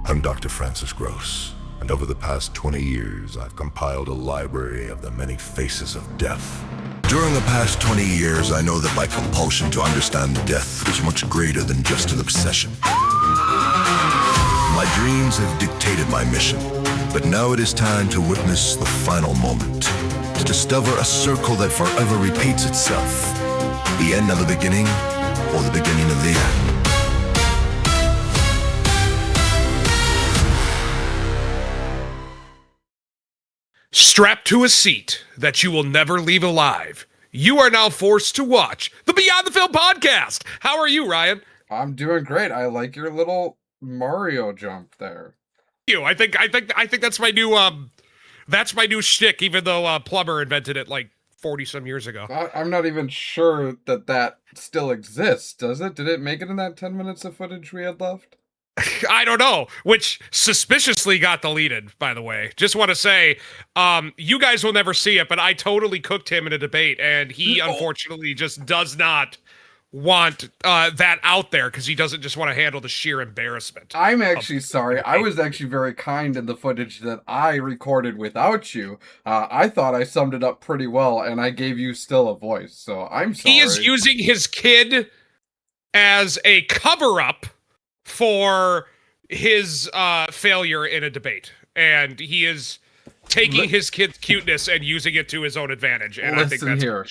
I'm Dr. Francis Gross, and over the past 20 years, I've compiled a library of the many faces of death. During the past 20 years, I know that my compulsion to understand death is much greater than just an obsession. My dreams have dictated my mission, but now it is time to witness the final moment, to discover a circle that forever repeats itself. The end of the beginning, or the beginning of the end. Strapped to a seat that you will never leave alive, you are now forced to watch the Beyond the Film podcast. How are you, Ryan? I'm doing great. I like your little Mario jump there. I think that's my new shtick. Even though Plumber invented it like 40 some years ago. I'm not even sure that still exists. Does it? Did it make it in that 10 minutes of footage we had left? I don't know, which suspiciously got deleted, by the way. Just want to say, you guys will never see it, but I totally cooked him in a debate, and he unfortunately just does not want that out there because he doesn't just want to handle the sheer embarrassment. I'm actually sorry. I was actually very kind in the footage that I recorded without you. I thought I summed it up pretty well, and I gave you still a voice, so I'm sorry. He is using his kid as a cover-up for his failure in a debate, and he is taking his kid's cuteness and using it to his own advantage. And I think that's here.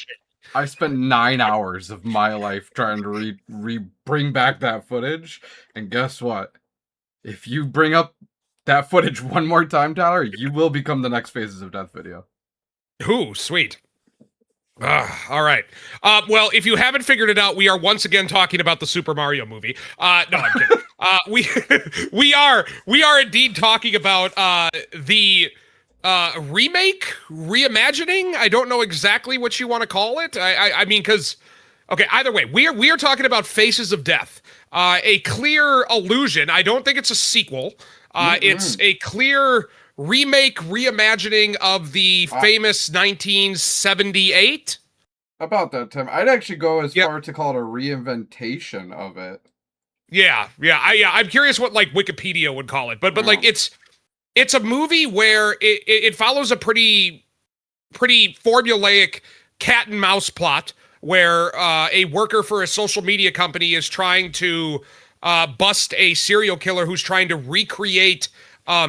I spent 9 hours of my life trying to bring back that footage, and guess what? If you bring up that footage one more time, Tyler, you will become the next Faces of Death video. Ooh, sweet. All right. Well, if you haven't figured it out, we are once again talking about the Super Mario movie. No, I'm kidding. We are indeed talking about the remake, reimagining. I don't know exactly what you want to call it. I mean, because okay, either way, we are talking about Faces of Death. A clear allusion. I don't think it's a sequel. It's a clear remake, reimagining of the famous 1978. About that time. I'd actually go as far to call it a reinventation of it. Yeah. I'm curious what like Wikipedia would call it, but like it's a movie where it follows a pretty formulaic cat and mouse plot where a worker for a social media company is trying to bust a serial killer who's trying to recreate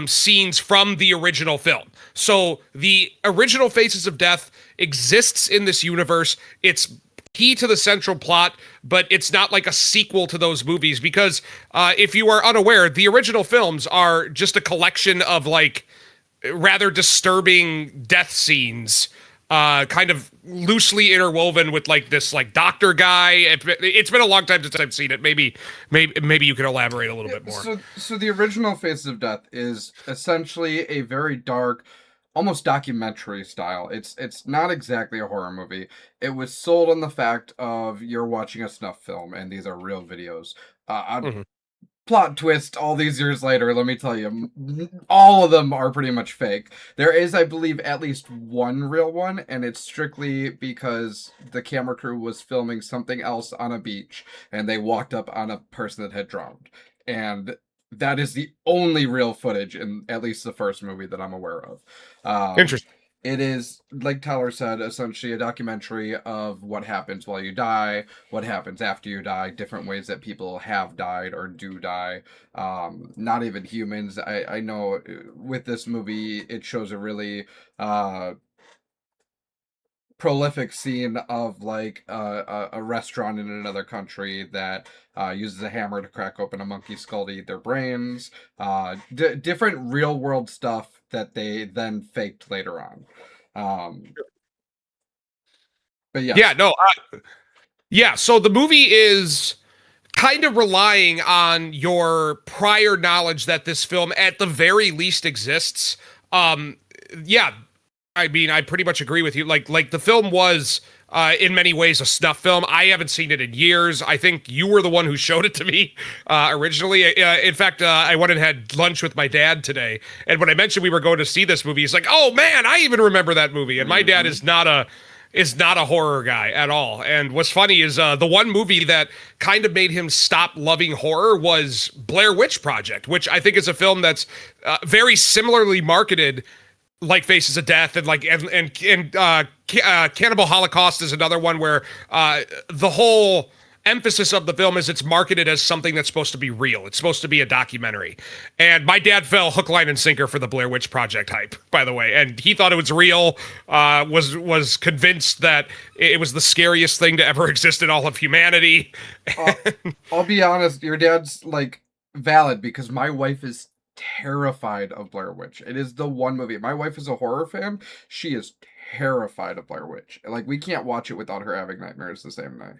scenes from the original film. So the original Faces of Death exists in this universe. It's key to the central plot, but it's not like a sequel to those movies because if you are unaware, the original films are just a collection of like rather disturbing death scenes, kind of loosely interwoven with like this like doctor guy. It's been a long time since I've seen it. Maybe you can elaborate a little bit more. So the original Faces of Death is essentially a very dark, almost documentary style. It's not exactly a horror movie. It was sold on the fact of you're watching a snuff film and these are real videos. Plot twist all these years later, let me tell you, all of them are pretty much fake. There is, I believe, at least one real one, and it's strictly because the camera crew was filming something else on a beach, and they walked up on a person that had drowned. And that is the only real footage in at least the first movie that I'm aware of. Interesting. It is, like Tyler said, essentially a documentary of what happens while you die, what happens after you die, different ways that people have died or do die. Not even humans. I know with this movie, it shows a really prolific scene of like a restaurant in another country that uses a hammer to crack open a monkey's skull to eat their brains. Different real world stuff that they then faked later on. But yeah. So the movie is kind of relying on your prior knowledge that this film at the very least exists. I mean, I pretty much agree with you. Like the film was in many ways a snuff film. I haven't seen it in years. I think you were the one who showed it to me originally. In fact, I went and had lunch with my dad today, and when I mentioned we were going to see this movie, he's like, "Oh man, I even remember that movie." And my dad is not a is not a horror guy at all. And what's funny is the one movie that kind of made him stop loving horror was Blair Witch Project, which I think is a film that's very similarly marketed, like Faces of Death, and Cannibal Holocaust is another one where the whole emphasis of the film is it's marketed as something that's supposed to be real. It's supposed to be a documentary. And my dad fell hook, line, and sinker for the Blair Witch Project hype, by the way. And he thought it was real, was convinced that it was the scariest thing to ever exist in all of humanity. I'll be honest, your dad's like valid, because my wife is terrified of Blair Witch. It is the one movie. My wife is a horror fan. She is terrified of Blair Witch. Like, we can't watch it without her having nightmares the same night.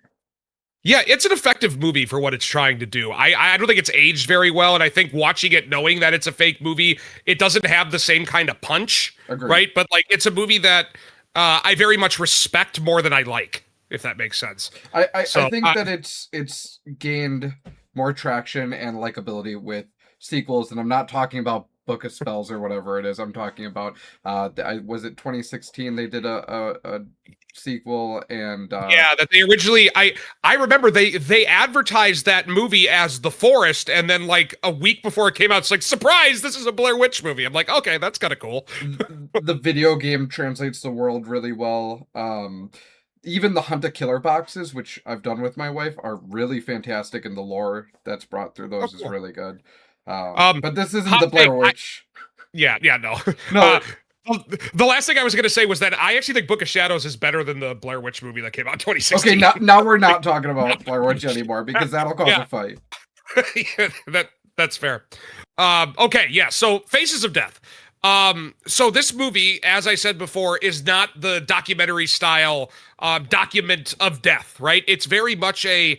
Yeah, it's an effective movie for what it's trying to do. I don't think it's aged very well, and I think watching it knowing that it's a fake movie, it doesn't have the same kind of punch, Agreed. right? But like, it's a movie that I very much respect more than I like, if that makes sense. I think that it's gained more traction and likability with sequels, and I'm not talking about Book of Spells or whatever it is. I'm talking about was it 2016 they did a sequel, and yeah, that they originally I remember they advertised that movie as The Forest, and then like a week before it came out, it's like, surprise, this is a Blair Witch movie. I'm like, okay, that's kind of cool. The video game translates the world really well. Even the Hunt a Killer boxes, which I've done with my wife, are really fantastic, and the lore that's brought through those is really good. But this isn't the Blair Witch. No. No. The last thing I was going to say was that I actually think Book of Shadows is better than the Blair Witch movie that came out in 2016. Okay, now we're not talking about Blair Witch anymore, because that'll cause a fight. Yeah, that's fair. Okay, yeah, so Faces of Death. So this movie, as I said before, is not the documentary style document of death, right? It's very much a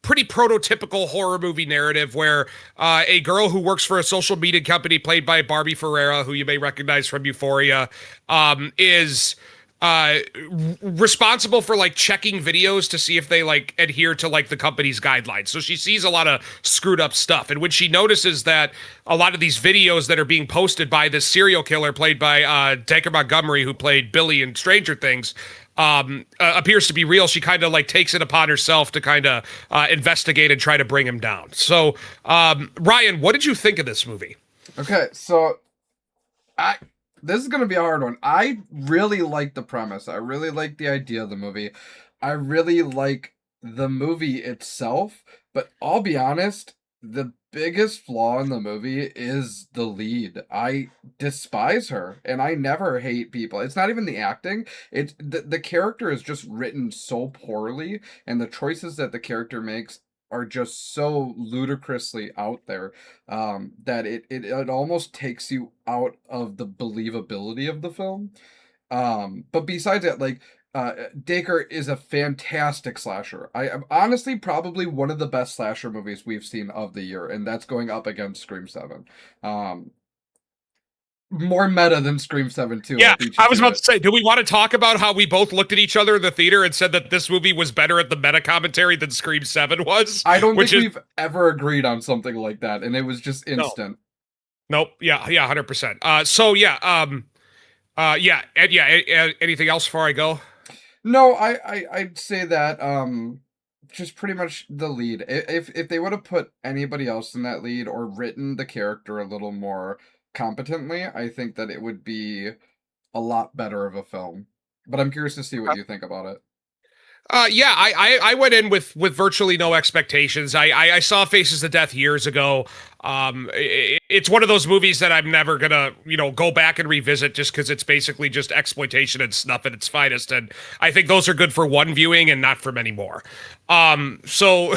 pretty prototypical horror movie narrative where a girl who works for a social media company played by Barbie Ferreira, who you may recognize from Euphoria, is responsible for like checking videos to see if they like adhere to like the company's guidelines. So she sees a lot of screwed up stuff, and when she notices that a lot of these videos that are being posted by this serial killer played by Dacre Montgomery, who played Billy in Stranger Things, appears to be real, she kind of like takes it upon herself to kind of investigate and try to bring him down. So Ryan, what did you think of this movie? Okay, so this is going to be a hard one. I really like the premise. I really like the idea of the movie. I really like the movie itself, but I'll be honest, the biggest flaw in the movie is the lead. I despise her, and I never hate people. It's not even the acting. It's the character is just written so poorly, and the choices that the character makes are just so ludicrously out there that it almost takes you out of the believability of the film. But besides that, like, Dacre is a fantastic slasher. I am honestly probably one of the best slasher movies we've seen of the year, and that's going up against Scream 7. More meta than Scream 7 too. Yeah, I was about to say, do we want to talk about how we both looked at each other in the theater and said that this movie was better at the meta commentary than Scream 7 was? I don't think we've ever agreed on something like that, and it was just instant. Nope. Yeah, 100%. So yeah, anything else before I go? No, I'd say that just pretty much the lead. If they would have put anybody else in that lead or written the character a little more competently, I think that it would be a lot better of a film. But I'm curious to see what you think about it. Yeah, I went in with virtually no expectations. I saw Faces of Death years ago. It's one of those movies that I'm never gonna, go back and revisit just because it's basically just exploitation and snuff at its finest. And I think those are good for one viewing and not for many more. So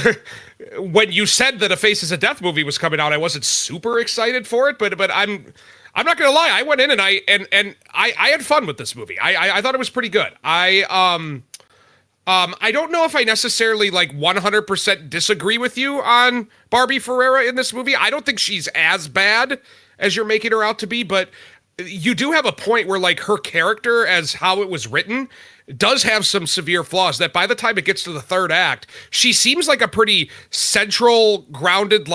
when you said that a Faces of Death movie was coming out, I wasn't super excited for it, but I'm not gonna lie. I went in and I had fun with this movie. I thought it was pretty good. I don't know if I necessarily 100% disagree with you on Barbie Ferreira in this movie. I don't think she's as bad as you're making her out to be, but you do have a point where her character, as how it was written, does have some severe flaws that by the time it gets to the third act, she seems like a pretty central, grounded,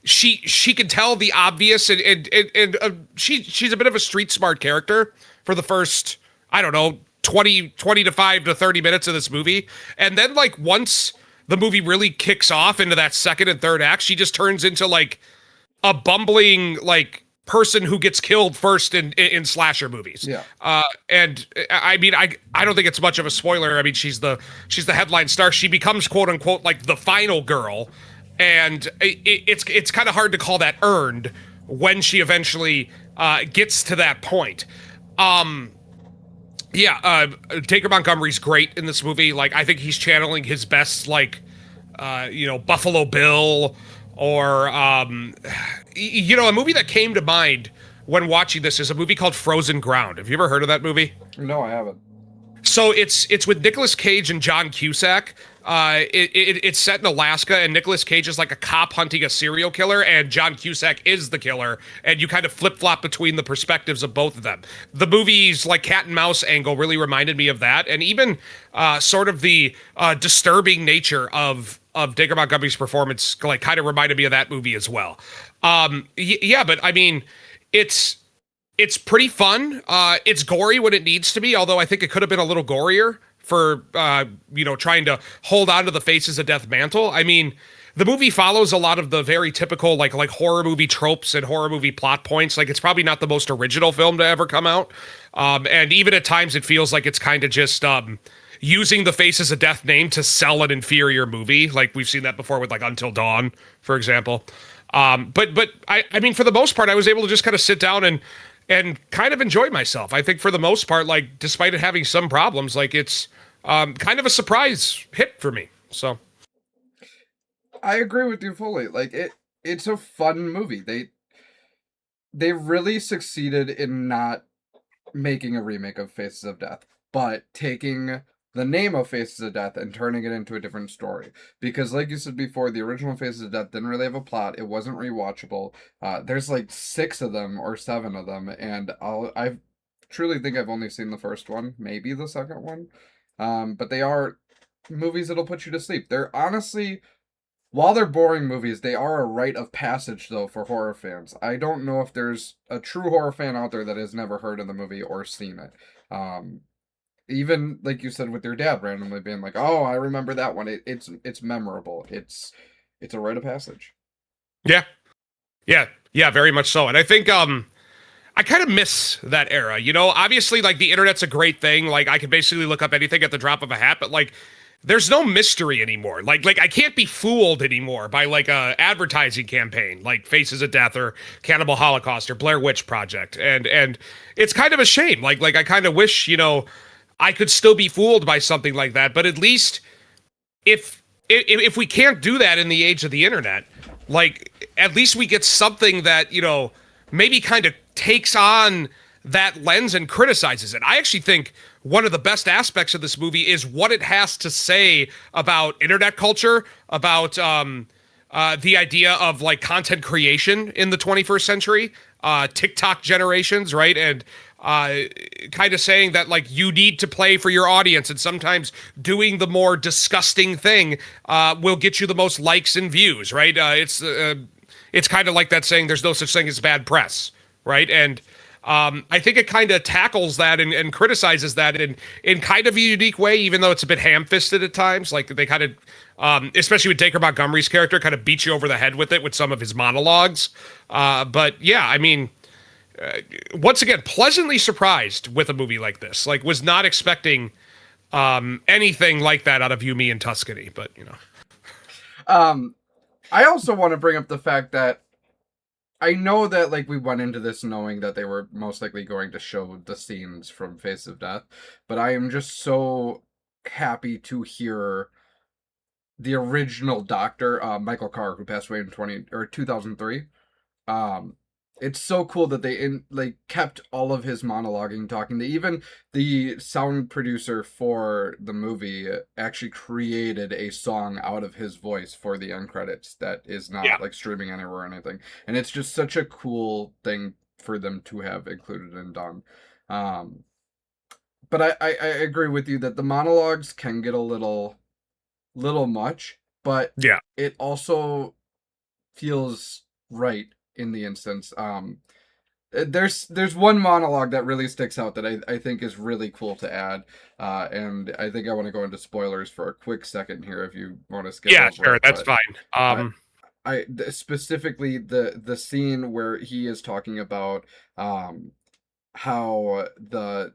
she can tell the obvious, and she's a bit of a street smart character for the first, I don't know, 20 to 5 to 30 minutes of this movie. And then like once the movie really kicks off into that second and third act, she just turns into like a bumbling like person who gets killed first in slasher movies. Yeah. And I mean, I don't think it's much of a spoiler. I mean, she's the headline star. She becomes quote unquote like the final girl, and it's kind of hard to call that earned when she eventually gets to that point. Taker Montgomery's great in this movie. Like, I think he's channeling his best, like, Buffalo Bill, or, a movie that came to mind when watching this is a movie called Frozen Ground. Have you ever heard of that movie? No, I haven't. So it's with Nicolas Cage and John Cusack. It's set in Alaska, and Nicolas Cage is like a cop hunting a serial killer, and John Cusack is the killer, and you kind of flip-flop between the perspectives of both of them. The movie's like cat and mouse angle really reminded me of that, and even sort of the disturbing nature of Taker Montgomery's performance like kind of reminded me of that movie as well. But I mean, it's pretty fun. It's gory when it needs to be, although I think it could have been a little gorier for, trying to hold on to the Faces of Death mantle. I mean, the movie follows a lot of the very typical, like horror movie tropes and horror movie plot points. Like, it's probably not the most original film to ever come out. And even at times it feels like it's kind of just, using the Faces of Death name to sell an inferior movie. Like, we've seen that before with like Until Dawn, for example. But I mean, for the most part, I was able to just kind of sit down and kind of enjoy myself. I think for the most part, like, despite it having some problems, like, it's kind of a surprise hit for me. So I agree with you fully. Like, it's a fun movie. They really succeeded in not making a remake of Faces of Death, but taking the name of Faces of Death and turning it into a different story. Because like you said before, the original Faces of Death didn't really have a plot. It wasn't rewatchable. There's like 6 of them or 7 of them, and I truly think I've only seen the first one, maybe the second one. But they are movies that'll put you to sleep. They're honestly, while they're boring movies, they are a rite of passage though for horror fans. I don't know if there's a true horror fan out there that has never heard of the movie or seen it. Even like you said with your dad randomly being like, "Oh, I remember that one." It's memorable. It's a rite of passage. yeah, very much so. And I think I kind of miss that era. Obviously, like, the internet's a great thing. Like, I can basically look up anything at the drop of a hat, but like, there's no mystery anymore. Like I can't be fooled anymore by like a advertising campaign like Faces of Death or Cannibal Holocaust or Blair Witch Project. And it's kind of a shame. Like I kind of wish, I could still be fooled by something like that. But at least if we can't do that in the age of the internet, like, at least we get something that, maybe kind of takes on that lens and criticizes it. I actually think one of the best aspects of this movie is what it has to say about internet culture, about the idea of like content creation in the 21st century, TikTok generations, right? And kind of saying that like you need to play for your audience, and sometimes doing the more disgusting thing will get you the most likes and views, right? It's kind of like that saying, "There's no such thing as bad press," right? And I think it kind of tackles that and criticizes that in kind of a unique way, even though it's a bit ham-fisted at times. Like, they kind of, especially with Taker Montgomery's character, kind of beat you over the head with it with some of his monologues. But yeah, I mean, once again, pleasantly surprised with a movie like this. Like, was not expecting anything like that out of You, Me, and Tuscany, but I also want to bring up the fact that I know that like we went into this knowing that they were most likely going to show the scenes from Face of Death, but I am just so happy to hear the original doctor, Michael Carr, who passed away in 2003. It's so cool that they kept all of his monologuing, talking. The sound producer for the movie actually created a song out of his voice for the end credits that is not like streaming anywhere or anything. And it's just such a cool thing for them to have included and done. But I agree with you that the monologues can get a little much, but it also feels right in the instance. There's one monologue that really sticks out that I think is really cool to add, and I think I want to go into spoilers for a quick second here if you want to skip Yeah, over sure, it. that's But fine. specifically the scene where he is talking about how the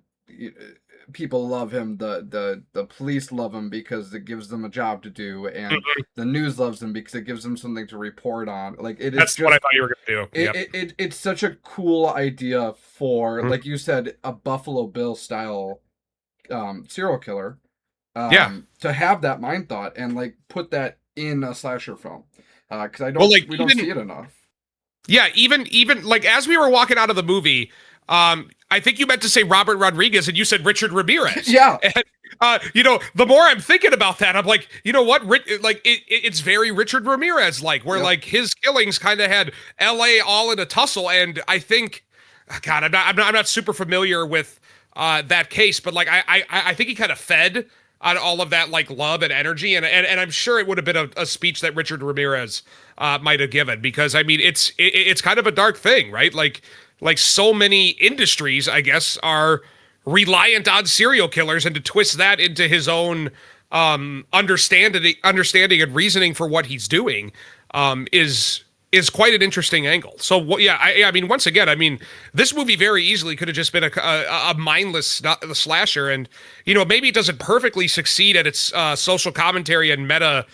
people love him, the police love him because it gives them a job to do, and Mhm. the news loves him because it gives them something to report on. Like it is That's what I just thought you were gonna do. Yep. it's such a cool idea for, Mhm. like you said, a Buffalo Bill style serial killer, Yeah. to have that mind thought and like put that in a slasher film, because Well, like we don't even see it enough. yeah, even like as we were walking out of the movie, I think you meant to say Robert Rodriguez and you said Richard Ramirez. Yeah. And the more I'm thinking about that, I'm like, you know what? It's very Richard Ramirez like, where Yep. like his killings kind of had L.A. all in a tussle, and I think, God, I'm not super familiar with that case, but like I think he kind of fed on all of that like love and energy, and I'm sure it would have been a speech that Richard Ramirez might have given, because I mean it's kind of a dark thing, right? Like so many industries, I guess, are reliant on serial killers, and to twist that into his own understanding and reasoning for what he's doing is quite an interesting angle. So yeah, I mean, once again, I mean, this movie very easily could have just been a mindless slasher, and maybe it doesn't perfectly succeed at its social commentary and meta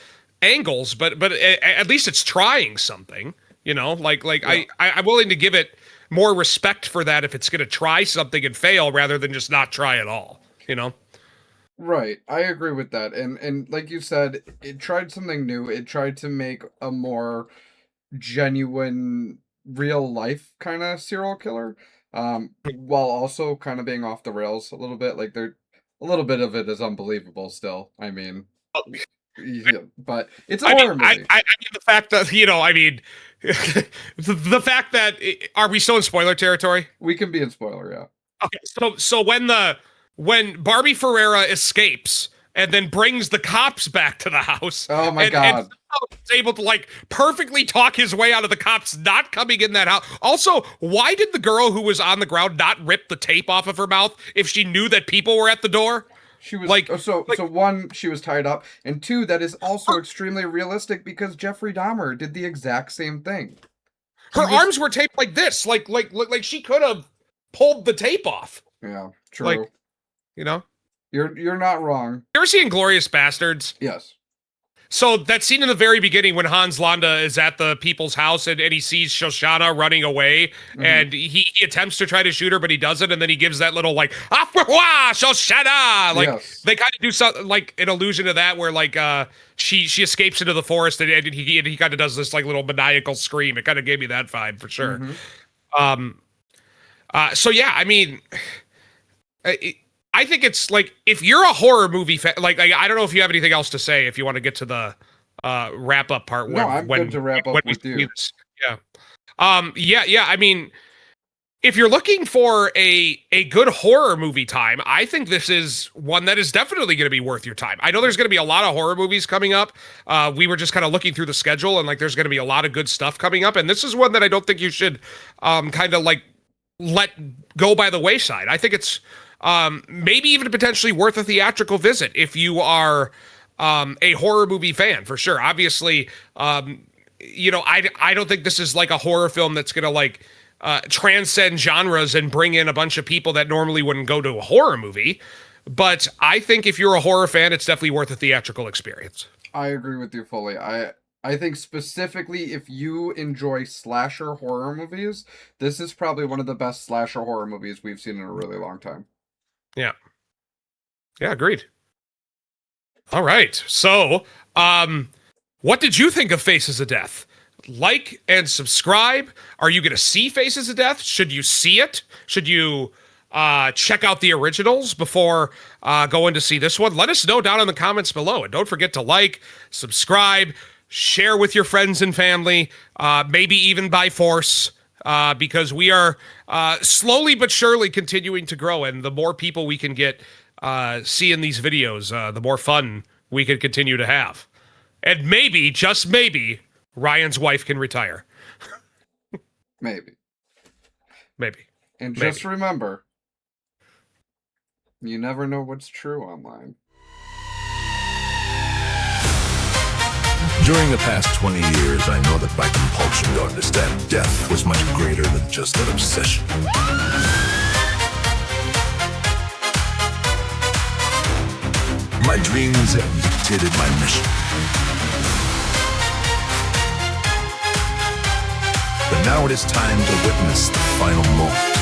angles, but at least it's trying something. Yeah. I'm willing to give it more respect for that if it's going to try something and fail rather than just not try at all. Right, I agree with that, and like you said, it tried something new. It tried to make a more genuine, real life kind of serial killer, while also kind of being off the rails a little bit. Like there, a little bit of it is unbelievable still. I mean, yeah, but it's a I mean, horror movie. I mean the fact that I mean, the fact that are we still in spoiler territory? We can be in spoiler, yeah. Okay, so when Barbie Ferreira escapes and then brings the cops back to the house, Oh my and god. somehow is able to like perfectly talk his way out of the cops not coming in that house. Also, why did the girl who was on the ground not rip the tape off of her mouth if she knew that people were at the door? She was Like, so one, she was tied up, and two, that is also extremely realistic because Jeffrey Dahmer did the exact same thing. her He was arms were taped like this, like she could have pulled the tape off. Yeah, Like, true. you know, You're not wrong. you ever seen Glorious Bastards? Yes. So that scene in the very beginning when Hans Landa is at the people's house and he sees Shoshana running away, Mhm. and he attempts to try to shoot her, but he doesn't, and then he gives that little like Shoshana, like Yes. they kind of do something like an allusion to that, where like she escapes into the forest, and he kind of does this like little maniacal scream. It kind of gave me that vibe for sure. Mhm. So yeah, I mean, I think it's like, if you're a horror movie fan, like I don't know if you have anything else to say if you want to get to the wrap up part. No, I'm good to wrap up with you. Yeah. Yeah. I mean, if you're looking for a good horror movie time, I think this is one that is definitely going to be worth your time. I know there's going to be a lot of horror movies coming up. We were just kind of looking through the schedule, and like there's going to be a lot of good stuff coming up, and this is one that I don't think you should kind of like let go by the wayside. I think it's maybe even potentially worth a theatrical visit if you are a horror movie fan, for sure. Obviously, I don't think this is like a horror film that's gonna like transcend genres and bring in a bunch of people that normally wouldn't go to a horror movie. But I think if you're a horror fan, it's definitely worth a theatrical experience. I agree with you fully. I think specifically if you enjoy slasher horror movies, this is probably one of the best slasher horror movies we've seen in a really long time. Yeah. Yeah, agreed. All right. So, what did you think of Faces of Death? Like and subscribe. Are you going to see Faces of Death? Should you see it? Should you check out the originals before going to see this one? Let us know down in the comments below. And don't forget to like, subscribe, share with your friends and family, maybe even by force, because we are slowly but surely continuing to grow. And the more people we can get seeing these videos, the more fun we can continue to have. And maybe, just maybe, Ryan's wife can retire. Maybe. Maybe. And just remember, you never know what's true online. During the past 20 years, I know that my compulsion to understand death was much greater than just an obsession. My dreams have dictated my mission. But now it is time to witness the final moment,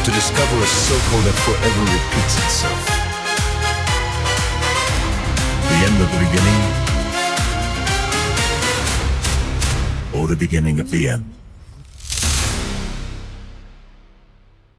to discover a circle that forever repeats itself. The end of the beginning, or the beginning of the end.